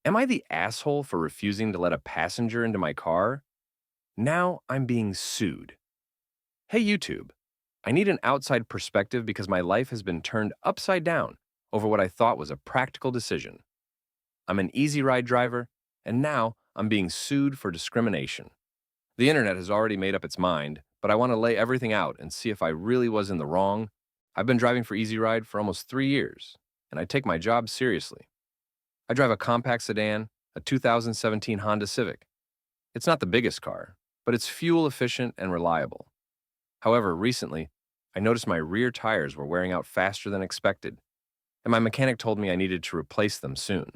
Am I the asshole for refusing to let a passenger into my car? Now I'm being sued. Hey YouTube, I need an outside perspective because my life has been turned upside down over what I thought was a practical decision. I'm an EasyRide driver, and now I'm being sued for discrimination. The internet has already made up its mind, but I want to lay everything out and see if I really was in the wrong. I've been driving for EasyRide for almost 3 years, and I take my job seriously. I drive a compact sedan, a 2017 Honda Civic. It's not the biggest car, but it's fuel efficient and reliable. However, recently, I noticed my rear tires were wearing out faster than expected, and my mechanic told me I needed to replace them soon.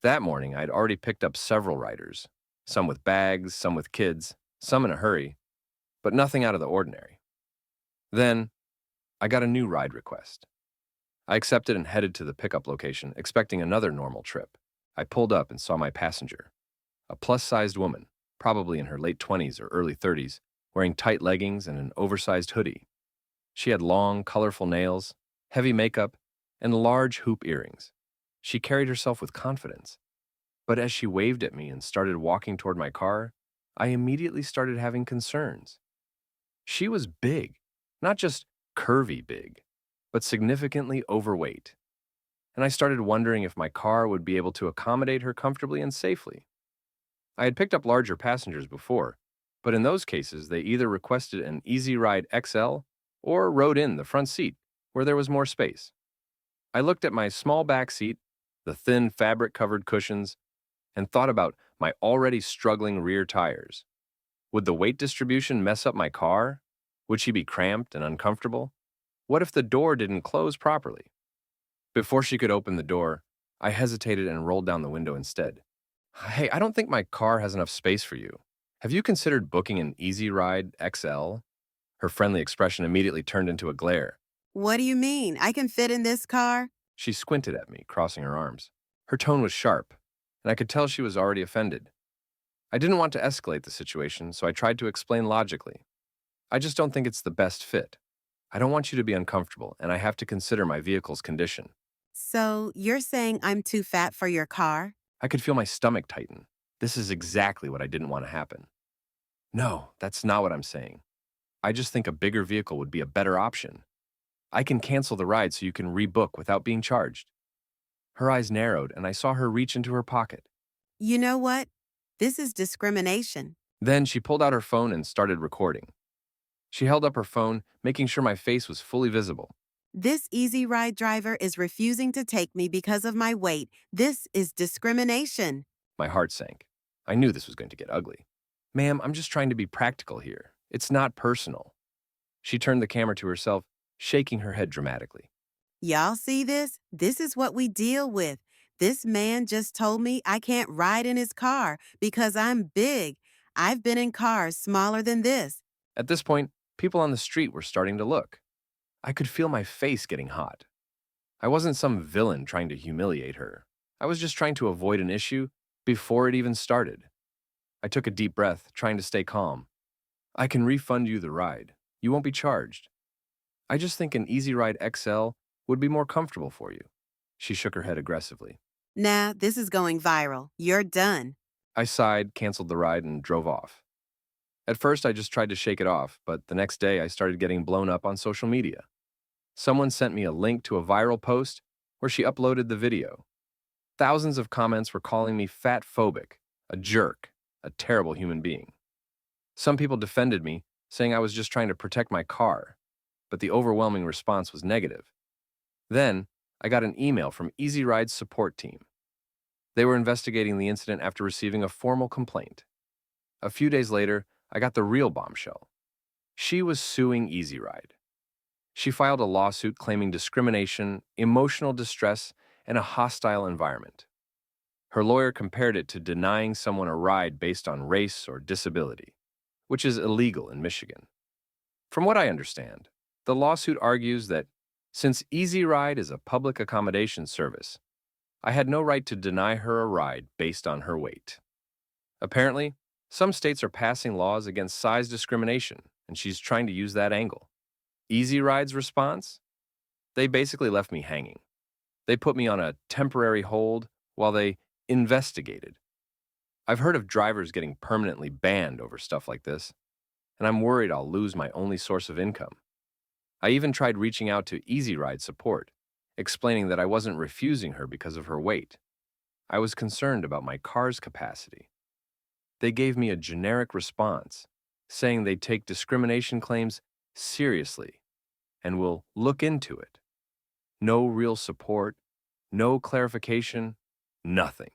That morning, I'd already picked up several riders, some with bags, some with kids, some in a hurry, but nothing out of the ordinary. Then, I got a new ride request. I accepted and headed to the pickup location, expecting another normal trip. I pulled up and saw my passenger, a plus-sized woman, probably in her late 20s or early 30s, wearing tight leggings and an oversized hoodie. She had long, colorful nails, heavy makeup, and large hoop earrings. She carried herself with confidence. But as she waved at me and started walking toward my car, I immediately started having concerns. She was big, not just curvy big, but significantly overweight. And I started wondering if my car would be able to accommodate her comfortably and safely. I had picked up larger passengers before, but in those cases, they either requested an EasyRide XL or rode in the front seat where there was more space. I looked at my small back seat, the thin fabric-covered cushions, and thought about my already struggling rear tires. Would the weight distribution mess up my car? Would she be cramped and uncomfortable? What if the door didn't close properly? Before she could open the door, I hesitated and rolled down the window instead. Hey, I don't think my car has enough space for you. Have you considered booking an EasyRide XL? Her friendly expression immediately turned into a glare. What do you mean? I can fit in this car? She squinted at me, crossing her arms. Her tone was sharp, and I could tell she was already offended. I didn't want to escalate the situation, so I tried to explain logically. I just don't think it's the best fit. I don't want you to be uncomfortable, and I have to consider my vehicle's condition. So you're saying I'm too fat for your car? I could feel my stomach tighten. This is exactly what I didn't want to happen. No, that's not what I'm saying. I just think a bigger vehicle would be a better option. I can cancel the ride so you can rebook without being charged. Her eyes narrowed, and I saw her reach into her pocket. You know what? This is discrimination. Then she pulled out her phone and started recording. She held up her phone, making sure my face was fully visible. This Easy Ride driver is refusing to take me because of my weight. This is discrimination. My heart sank. I knew this was going to get ugly. Ma'am, I'm just trying to be practical here. It's not personal. She turned the camera to herself, shaking her head dramatically. Y'all see this? This is what we deal with. This man just told me I can't ride in his car because I'm big. I've been in cars smaller than this. At this point, people on the street were starting to look. I could feel my face getting hot. I wasn't some villain trying to humiliate her. I was just trying to avoid an issue before it even started. I took a deep breath, trying to stay calm. I can refund you the ride. You won't be charged. I just think an EasyRide XL would be more comfortable for you. She shook her head aggressively. Nah, this is going viral. You're done. I sighed, canceled the ride, and drove off. At first, I just tried to shake it off, but the next day I started getting blown up on social media. Someone sent me a link to a viral post where she uploaded the video. Thousands of comments were calling me fat-phobic, a jerk, a terrible human being. Some people defended me, saying I was just trying to protect my car, but the overwhelming response was negative. Then, I got an email from EasyRide's support team. They were investigating the incident after receiving a formal complaint. A few days later, I got the real bombshell. She was suing EasyRide. She filed a lawsuit claiming discrimination, emotional distress, and a hostile environment. Her lawyer compared it to denying someone a ride based on race or disability, which is illegal in Michigan. From what I understand, the lawsuit argues that since EasyRide is a public accommodation service, I had no right to deny her a ride based on her weight. Apparently, some states are passing laws against size discrimination, and she's trying to use that angle. EasyRide's response? They basically left me hanging. They put me on a temporary hold while they investigated. I've heard of drivers getting permanently banned over stuff like this, and I'm worried I'll lose my only source of income. I even tried reaching out to EasyRide support, explaining that I wasn't refusing her because of her weight. I was concerned about my car's capacity. They gave me a generic response, saying they'd take discrimination claims seriously and will look into it. No real support, no clarification, nothing.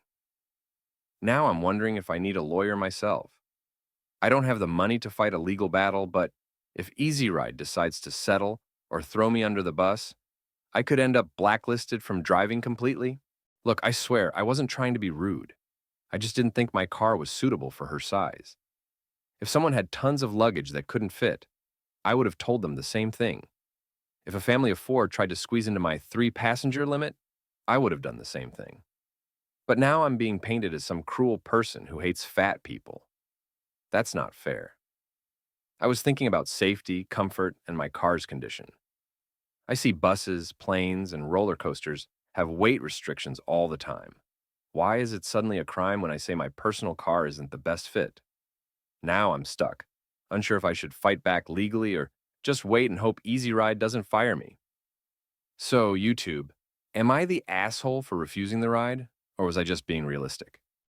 Now I'm wondering if I need a lawyer myself. I don't have the money to fight a legal battle, but if EasyRide decides to settle or throw me under the bus, I could end up blacklisted from driving completely. Look, I swear, I wasn't trying to be rude. I just didn't think my car was suitable for her size. If someone had tons of luggage that couldn't fit, I would have told them the same thing. If a family of four tried to squeeze into my three-passenger limit, I would have done the same thing. But now I'm being painted as some cruel person who hates fat people. That's not fair. I was thinking about safety, comfort, and my car's condition. I see buses, planes, and roller coasters have weight restrictions all the time. Why is it suddenly a crime when I say my personal car isn't the best fit? Now I'm stuck, unsure if I should fight back legally or just wait and hope EasyRide doesn't fire me. So, YouTube, am I the asshole for refusing the ride, or was I just being realistic?